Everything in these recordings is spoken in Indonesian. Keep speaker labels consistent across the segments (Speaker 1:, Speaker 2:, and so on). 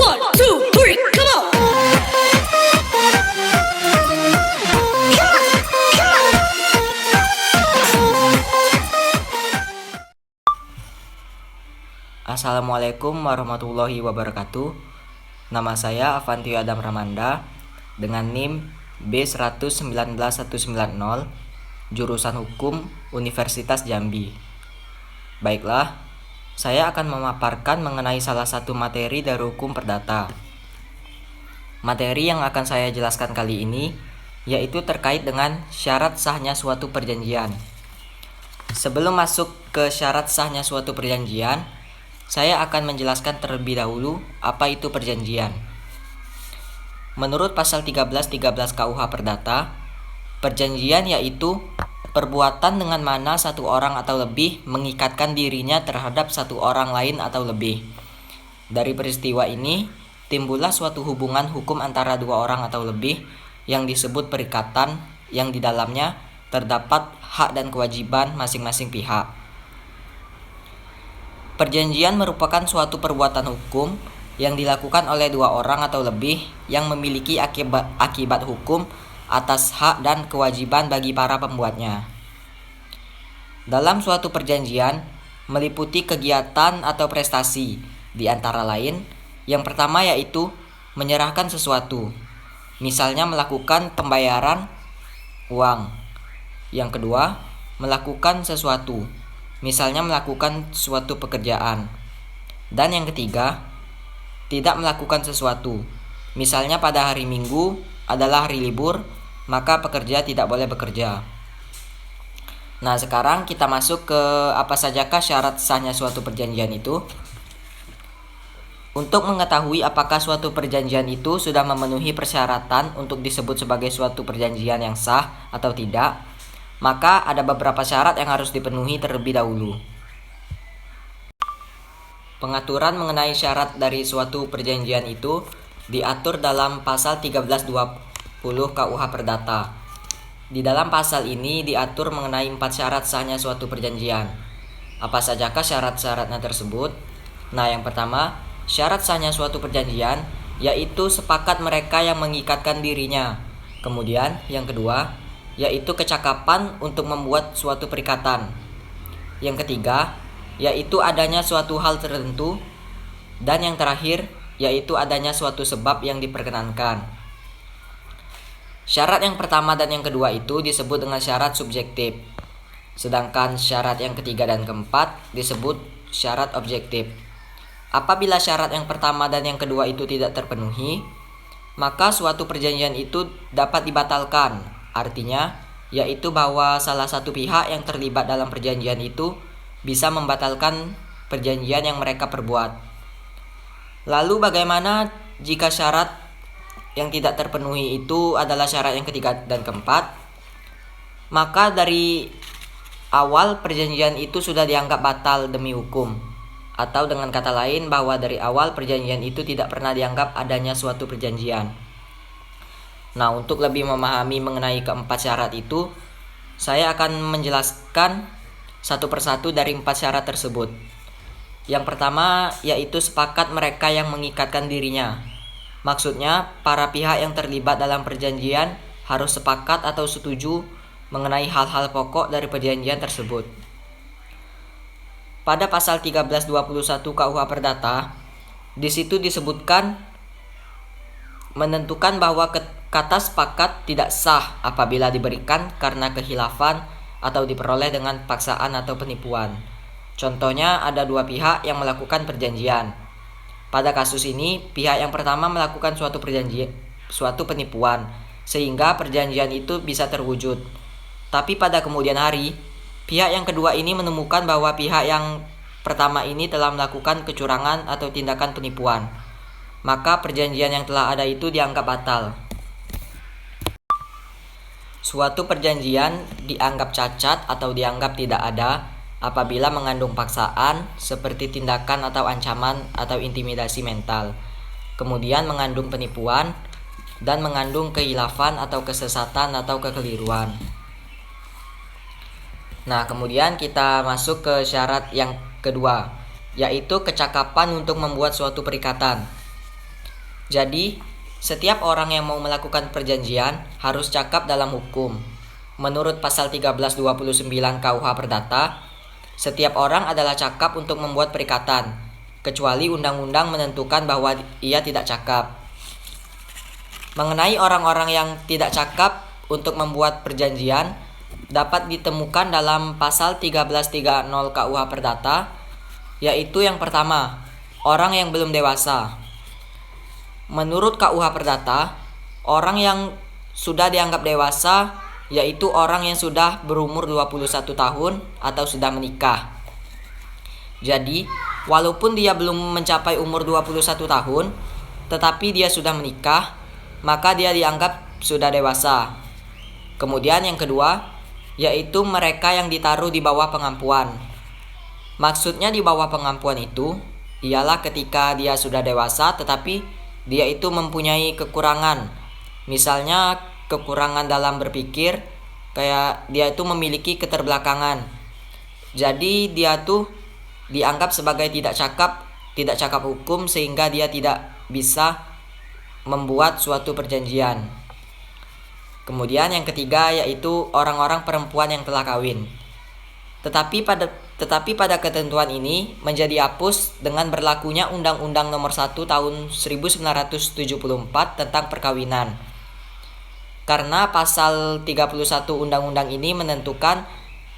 Speaker 1: One, two, three, come on.
Speaker 2: Assalamualaikum warahmatullahi wabarakatuh. Nama saya Avantio Adam Ramanda dengan NIM B119190, jurusan Hukum Universitas Jambi. Baiklah, saya akan memaparkan mengenai salah satu materi dari Hukum Perdata. Materi yang akan saya jelaskan kali ini yaitu terkait dengan syarat sahnya suatu perjanjian. Sebelum masuk ke syarat sahnya suatu perjanjian, saya akan menjelaskan terlebih dahulu apa itu perjanjian. Menurut pasal 13 KUH Perdata, perjanjian yaitu perbuatan dengan mana satu orang atau lebih mengikatkan dirinya terhadap satu orang lain atau lebih. Dari peristiwa ini, timbullah suatu hubungan hukum antara dua orang atau lebih yang disebut perikatan, yang di dalamnya terdapat hak dan kewajiban masing-masing pihak. Perjanjian merupakan suatu perbuatan hukum yang dilakukan oleh dua orang atau lebih yang memiliki akibat hukum atas hak dan kewajiban bagi para pembuatnya. Dalam suatu perjanjian meliputi kegiatan atau prestasi, di antara lain, yang pertama yaitu menyerahkan sesuatu, misalnya melakukan pembayaran uang. Yang kedua, melakukan sesuatu, misalnya melakukan suatu pekerjaan. Dan yang ketiga, tidak melakukan sesuatu. Misalnya pada hari Minggu adalah hari libur, maka pekerja tidak boleh bekerja. Nah, sekarang kita masuk ke apa sajakah syarat sahnya suatu perjanjian itu. Untuk mengetahui apakah suatu perjanjian itu sudah memenuhi persyaratan untuk disebut sebagai suatu perjanjian yang sah atau tidak, maka ada beberapa syarat yang harus dipenuhi terlebih dahulu. Pengaturan mengenai syarat dari suatu perjanjian itu diatur dalam pasal 1320 KUH Perdata. Di dalam pasal ini diatur mengenai 4 syarat sahnya suatu perjanjian. Apa sajakah syarat-syaratnya tersebut? Nah, yang pertama, syarat sahnya suatu perjanjian yaitu sepakat mereka yang mengikatkan dirinya. Kemudian, yang kedua, yaitu kecakapan untuk membuat suatu perikatan. Yang ketiga, yaitu adanya suatu hal tertentu. Dan yang terakhir, yaitu adanya suatu sebab yang diperkenankan. Syarat yang pertama dan yang kedua itu disebut dengan syarat subjektif. Sedangkan syarat yang ketiga dan keempat disebut syarat objektif. Apabila syarat yang pertama dan yang kedua itu tidak terpenuhi, maka suatu perjanjian itu dapat dibatalkan. Artinya, yaitu bahwa salah satu pihak yang terlibat dalam perjanjian itu bisa membatalkan perjanjian yang mereka perbuat. Lalu bagaimana jika syarat yang tidak terpenuhi itu adalah syarat yang ketiga dan keempat? Maka dari awal perjanjian itu sudah dianggap batal demi hukum. Atau dengan kata lain bahwa dari awal perjanjian itu tidak pernah dianggap adanya suatu perjanjian. Nah, untuk lebih memahami mengenai keempat syarat itu, saya akan menjelaskan satu persatu dari 4 syarat tersebut. Yang pertama yaitu sepakat mereka yang mengikatkan dirinya. Maksudnya, para pihak yang terlibat dalam perjanjian harus sepakat atau setuju mengenai hal-hal pokok dari perjanjian tersebut. Pada pasal 1321 KUH Perdata, di situ disebutkan menentukan bahwa kata sepakat tidak sah apabila diberikan karena kehilafan atau diperoleh dengan paksaan atau penipuan. Contohnya ada dua pihak yang melakukan perjanjian. Pada kasus ini, pihak yang pertama melakukan suatu penipuan sehingga perjanjian itu bisa terwujud. Tapi pada kemudian hari, pihak yang kedua ini menemukan bahwa pihak yang pertama ini telah melakukan kecurangan atau tindakan penipuan. Maka perjanjian yang telah ada itu dianggap batal. Suatu perjanjian dianggap cacat atau dianggap tidak ada apabila mengandung paksaan seperti tindakan atau ancaman atau intimidasi mental, kemudian mengandung penipuan, dan mengandung kehilafan atau kesesatan atau kekeliruan. Nah, kemudian kita masuk ke syarat yang kedua, yaitu kecakapan untuk membuat suatu perikatan. Jadi, setiap orang yang mau melakukan perjanjian harus cakap dalam hukum. Menurut pasal 1329 KUH Perdata, setiap orang adalah cakap untuk membuat perikatan, kecuali undang-undang menentukan bahwa ia tidak cakap. Mengenai orang-orang yang tidak cakap untuk membuat perjanjian, dapat ditemukan dalam pasal 1330 KUH Perdata, yaitu yang pertama, orang yang belum dewasa. Menurut KUH Perdata, orang yang sudah dianggap dewasa yaitu orang yang sudah berumur 21 tahun atau sudah menikah. Jadi, walaupun dia belum mencapai umur 21 tahun, tetapi dia sudah menikah, maka dia dianggap sudah dewasa. Kemudian yang kedua, yaitu mereka yang ditaruh di bawah pengampuan. Maksudnya di bawah pengampuan itu ialah ketika dia sudah dewasa tetapi dia itu mempunyai kekurangan. Misalnya kekurangan dalam berpikir, kayak dia itu memiliki keterbelakangan. Jadi dia tuh dianggap sebagai tidak cakap hukum sehingga dia tidak bisa membuat suatu perjanjian. Kemudian yang ketiga yaitu orang-orang perempuan yang telah kawin. Tetapi pada ketentuan ini menjadi hapus dengan berlakunya Undang-Undang Nomor 1 Tahun 1974 tentang perkawinan. Karena pasal 31 undang-undang ini menentukan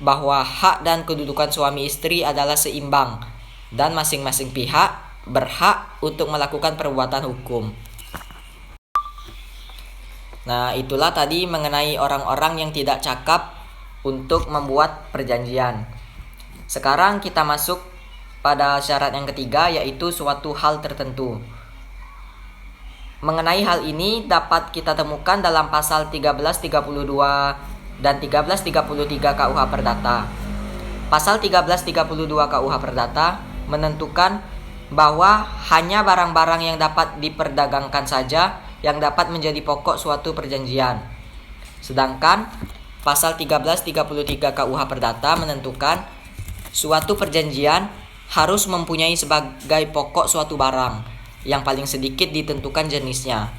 Speaker 2: bahwa hak dan kedudukan suami istri adalah seimbang dan masing-masing pihak berhak untuk melakukan perbuatan hukum. Nah, itulah tadi mengenai orang-orang yang tidak cakap untuk membuat perjanjian. Sekarang kita masuk pada syarat yang ketiga, yaitu suatu hal tertentu. Mengenai hal ini dapat kita temukan dalam pasal 1332 dan 1333 KUH Perdata. Pasal 1332 KUH Perdata menentukan bahwa hanya barang-barang yang dapat diperdagangkan saja yang dapat menjadi pokok suatu perjanjian. Sedangkan pasal 1333 KUH Perdata menentukan suatu perjanjian harus mempunyai sebagai pokok suatu barang yang paling sedikit ditentukan jenisnya.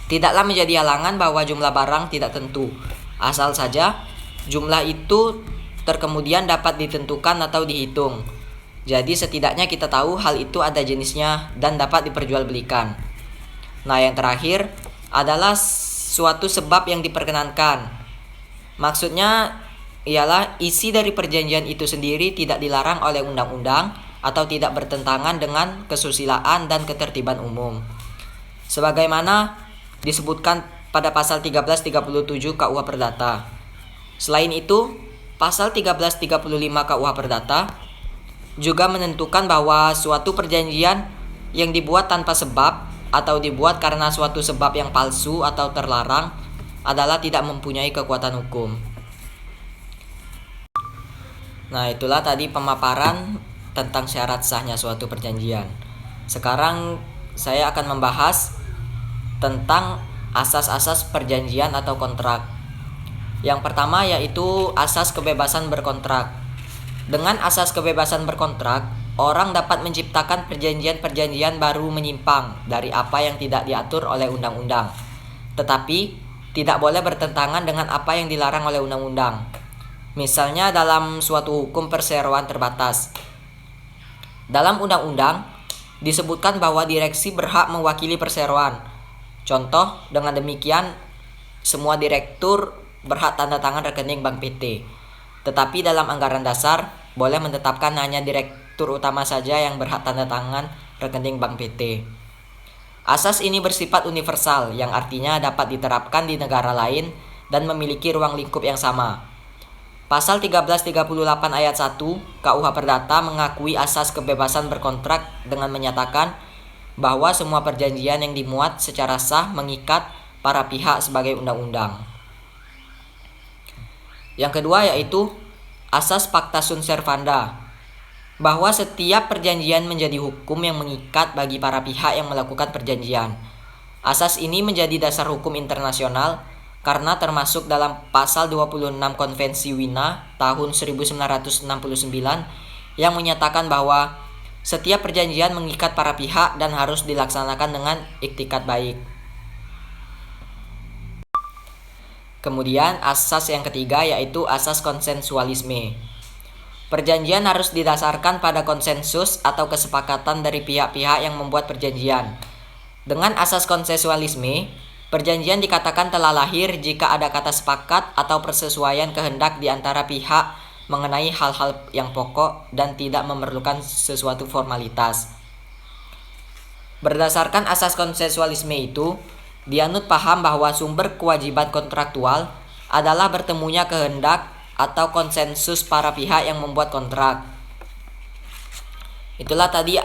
Speaker 2: Tidaklah menjadi halangan bahwa jumlah barang tidak tentu, asal saja jumlah itu terkemudian dapat ditentukan atau dihitung. Jadi setidaknya kita tahu hal itu ada jenisnya dan dapat diperjualbelikan. Nah, yang terakhir adalah suatu sebab yang diperkenankan. Maksudnya ialah isi dari perjanjian itu sendiri tidak dilarang oleh undang-undang atau tidak bertentangan dengan kesusilaan dan ketertiban umum, sebagaimana disebutkan pada pasal 1337 KUH Perdata. Selain itu, pasal 1335 KUH Perdata juga menentukan bahwa suatu perjanjian yang dibuat tanpa sebab atau dibuat karena suatu sebab yang palsu atau terlarang adalah tidak mempunyai kekuatan hukum. Nah, itulah tadi pemaparan tentang syarat sahnya suatu perjanjian. Sekarang saya akan membahas tentang asas-asas perjanjian atau kontrak. Yang pertama yaitu asas kebebasan berkontrak. Dengan asas kebebasan berkontrak, orang dapat menciptakan perjanjian-perjanjian baru menyimpang dari apa yang tidak diatur oleh undang-undang, tetapi tidak boleh bertentangan dengan apa yang dilarang oleh undang-undang. Misalnya dalam suatu hukum perseroan terbatas. Dalam undang-undang disebutkan bahwa direksi berhak mewakili perseroan. Contoh, dengan demikian semua direktur berhak tanda tangan rekening bank PT. Tetapi dalam anggaran dasar boleh menetapkan hanya direktur utama saja yang berhak tanda tangan rekening bank PT. Asas ini bersifat universal, yang artinya dapat diterapkan di negara lain dan memiliki ruang lingkup yang sama. Pasal 1338 ayat 1 KUH Perdata mengakui asas kebebasan berkontrak dengan menyatakan bahwa semua perjanjian yang dimuat secara sah mengikat para pihak sebagai undang-undang. Yang kedua yaitu asas pacta sunt servanda, bahwa setiap perjanjian menjadi hukum yang mengikat bagi para pihak yang melakukan perjanjian. Asas ini menjadi dasar hukum internasional karena termasuk dalam pasal 26 Konvensi Wina tahun 1969 yang menyatakan bahwa Setiap perjanjian mengikat para pihak dan harus dilaksanakan dengan iktikat baik. Kemudian asas yang ketiga yaitu asas konsensualisme. Perjanjian harus didasarkan pada konsensus atau kesepakatan dari pihak-pihak yang membuat perjanjian. Dengan asas konsensualisme, perjanjian dikatakan telah lahir jika ada kata sepakat atau persesuaian kehendak di antara pihak mengenai hal-hal yang pokok dan tidak memerlukan sesuatu formalitas. Berdasarkan asas konsensualisme itu, dianut paham bahwa sumber kewajiban kontraktual adalah bertemunya kehendak atau konsensus para pihak yang membuat kontrak. Itulah tadi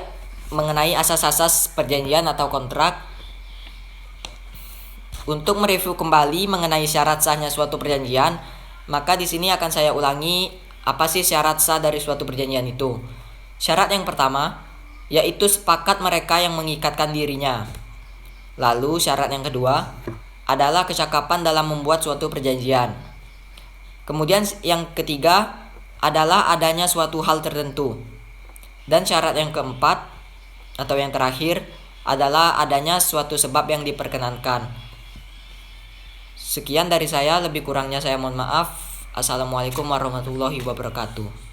Speaker 2: mengenai asas-asas perjanjian atau kontrak. Untuk mereview kembali mengenai syarat sahnya suatu perjanjian, maka di sini akan saya ulangi apa sih syarat sah dari suatu perjanjian itu. Syarat yang pertama yaitu sepakat mereka yang mengikatkan dirinya. Lalu syarat yang kedua adalah kecakapan dalam membuat suatu perjanjian. Kemudian yang ketiga adalah adanya suatu hal tertentu. Dan syarat yang keempat atau yang terakhir adalah adanya suatu sebab yang diperkenankan. Sekian dari saya, lebih kurangnya saya mohon maaf. Assalamualaikum warahmatullahi wabarakatuh.